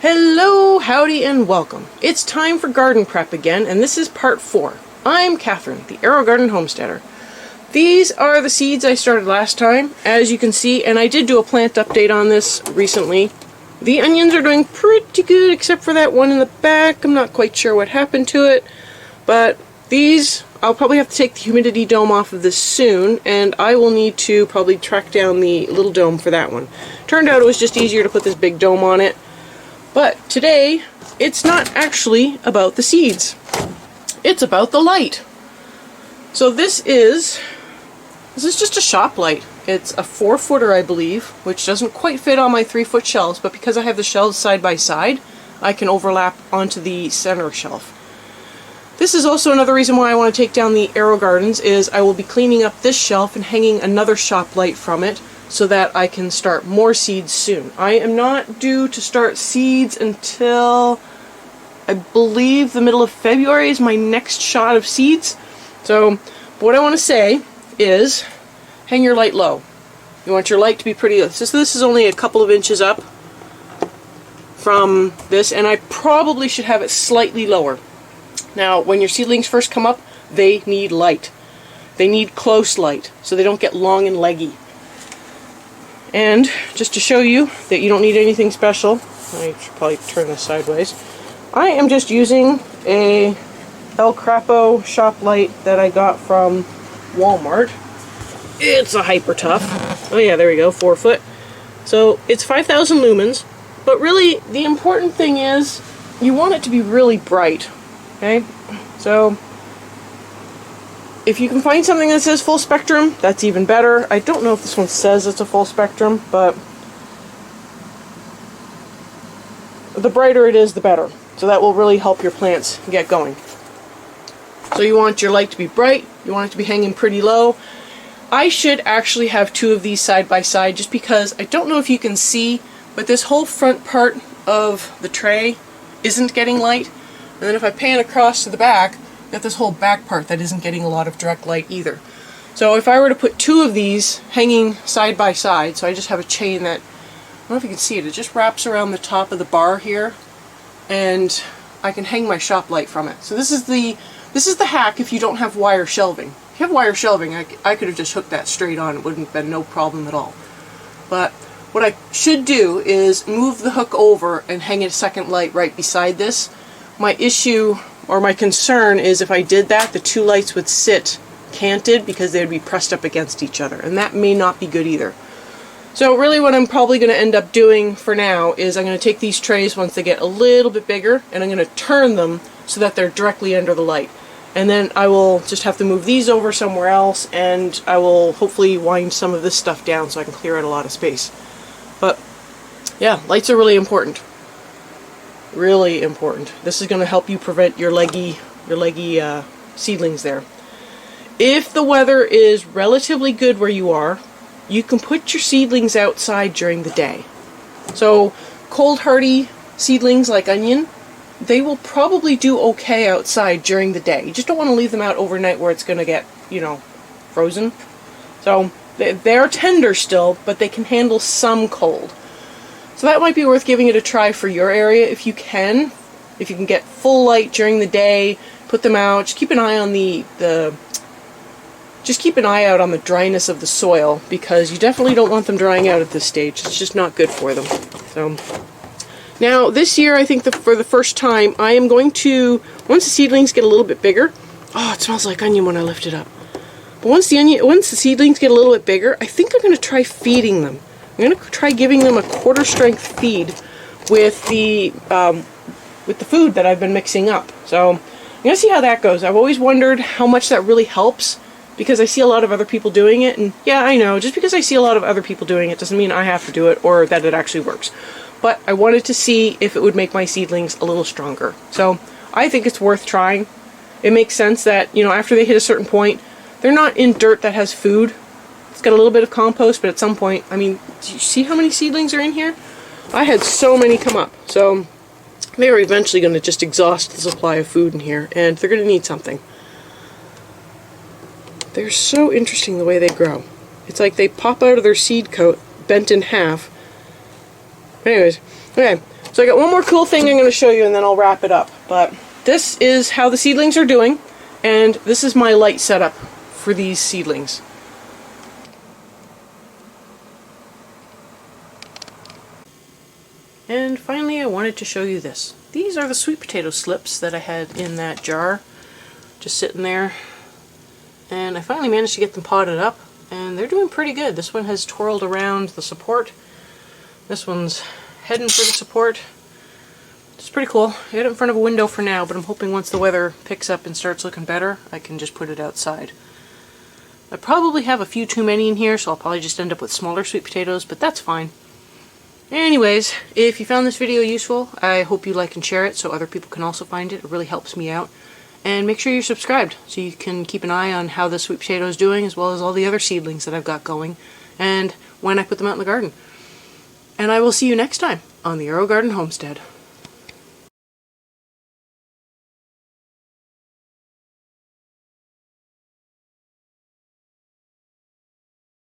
Hello, howdy, and welcome. It's time for garden prep again, and this is part 4. I'm Kathryn, the Aerogarden Homesteader. These are the seeds I started last time, as you can see, and I did do a plant update on this recently. The onions are doing pretty good, except for that one in the back. I'm not quite sure what happened to it, but these, I'll probably have to take the humidity dome off of this soon, and I will need to probably track down the little dome for that one. Turned out it was just easier to put this big dome on it. But today, it's not actually about the seeds. It's about the light. So this is just a shop light. It's a 4-footer, I believe, which doesn't quite fit on my 3-foot shelves, but because I have the shelves side by side, I can overlap onto the center shelf. This is also another reason why I want to take down the Aerogardens, is I will be cleaning up this shelf and hanging another shop light from it, so that I can start more seeds soon. I am not due to start seeds until, I believe, the middle of February is my next shot of seeds. So what I want to say is, hang your light low. You want your light to be pretty low. So this is only a couple of inches up from this, and I probably should have it slightly lower. Now, when your seedlings first come up, they need light. They need close light, so they don't get long and leggy. And just to show you that you don't need anything special, I should probably turn this sideways. I am just using a El Crapo shop light that I got from Walmart. It's a Hyper Tough. Oh yeah, there we go, 4 foot. So it's 5,000 lumens, but really the important thing is you want it to be really bright. Okay, so if you can find something that says full spectrum, that's even better. I don't know if this one says it's a full spectrum, but the brighter it is, the better. So that will really help your plants get going. So you want your light to be bright, you want it to be hanging pretty low. I should actually have 2 of these side by side, just because I don't know if you can see, but this whole front part of the tray isn't getting light. And then if I pan across to the back, got this whole back part that isn't getting a lot of direct light either. So if I were to put 2 of these hanging side by side, so I just have a chain that, I don't know if you can see it, it just wraps around the top of the bar here, and I can hang my shop light from it. So this is the hack if you don't have wire shelving. If you have wire shelving, I could have just hooked that straight on, it wouldn't have been no problem at all. But what I should do is move the hook over and hang a second light right beside this. My issue, or my concern, is if I did that, the 2 lights would sit canted because they would be pressed up against each other, and that may not be good either. So really what I'm probably going to end up doing for now is I'm going to take these trays once they get a little bit bigger, and I'm going to turn them so that they're directly under the light. And then I will just have to move these over somewhere else, and I will hopefully wind some of this stuff down so I can clear out a lot of space. But yeah, lights are really important. Really important. This is going to help you prevent your leggy seedlings there. If the weather is relatively good where you are, you can put your seedlings outside during the day. So cold hardy seedlings like onion, they will probably do okay outside during the day. You just don't want to leave them out overnight where it's going to get, frozen. So they're tender still, but they can handle some cold. So that might be worth giving it a try for your area if you can. If you can get full light during the day, put them out. Just keep an eye on just keep an eye out on the dryness of the soil, because you definitely don't want them drying out at this stage. It's just not good for them. So now this year, I think for the first time, I am going to, once the seedlings get a little bit bigger, oh, it smells like onion when I lift it up. But once the seedlings get a little bit bigger, I think I'm going to try feeding them. I'm going to try giving them a 1/4 strength feed with the food that I've been mixing up. So I'm going to see how that goes. I've always wondered how much that really helps, because I see a lot of other people doing it, and yeah, I know, just because I see a lot of other people doing it doesn't mean I have to do it or that it actually works. But I wanted to see if it would make my seedlings a little stronger. So I think it's worth trying. It makes sense that, after they hit a certain point, they're not in dirt that has food. It's got a little bit of compost, but at some point, do you see how many seedlings are in here? I had so many come up, so they're eventually going to just exhaust the supply of food in here, and they're going to need something. They're so interesting the way they grow. It's like they pop out of their seed coat, bent in half. Anyways, okay, So I got one more cool thing I'm going to show you and then I'll wrap it up. But this is how the seedlings are doing, and this is my light setup for these seedlings. And finally I wanted to show you this. These are the sweet potato slips that I had in that jar, just sitting there. And I finally managed to get them potted up, and they're doing pretty good. This one has twirled around the support. This one's heading for the support. It's pretty cool. I got it in front of a window for now, but I'm hoping once the weather picks up and starts looking better, I can just put it outside. I probably have a few too many in here, so I'll probably just end up with smaller sweet potatoes, but that's fine. Anyways, if you found this video useful, I hope you like and share it so other people can also find it. It really helps me out. And make sure you're subscribed so you can keep an eye on how the sweet potato is doing, as well as all the other seedlings that I've got going, and when I put them out in the garden. And I will see you next time on the Aerogarden Homestead.